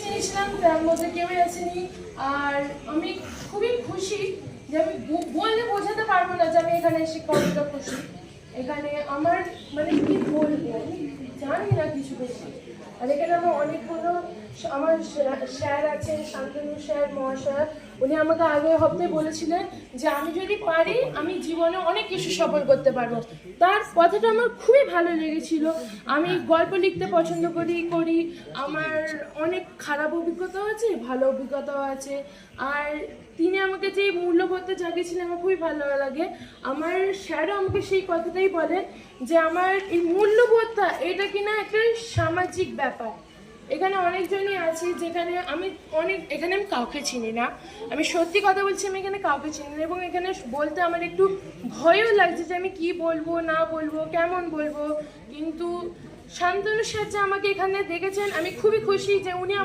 নিয়েছিলাম, তার মধ্যে কেউই আসেনি। আর আমি খুবই খুশি যে আমি বললে বোঝাতে পারবো না যে আমি এখানে এসে কতটা খুশি। এখানে আমার মানে কি বলবো, আমি জানি না কিছু বেশি। আর এখানে আমার অনেকগুলো আমার স্যার আছেন, শান্তনু স্যার মহাশয়। উনি আমাকে আগের হপ্তাহে বলেছিলেন যে আমি যদি পারি আমি জীবনে অনেক কিছু সফল করতে পারবো। তার কথাটা আমার খুবই ভালো লেগেছিল। আমি গল্প লিখতে পছন্দ করি। আমার অনেক খারাপ অভিজ্ঞতাও আছে, ভালো অভিজ্ঞতাও আছে। আর তিনি আমাকে যে মূল্যবোধটা জাগিয়েছিলেন আমার খুবই ভালো লাগে। আমার স্যারও আমাকে সেই কথাটাই বলেন যে আমার এই মূল্যবোধটা এটা কিনা একটা সামাজিক ব্যাপার। এখানে অনেকজনই আছে যেখানে এখানে আমি কাউকে চিনি না। আমি সত্যি কথা বলছি, আমি এখানে কাউকে চিনি না। এবং এখানে বলতে আমার একটু ভয়ও লাগছে যে আমি কি বলবো না বলবো, কেমন বলবো। কিন্তু শান্তনু স্যার যে আমাকে এখানে দেখেছেন, আমি খুবই খুশি যে উনি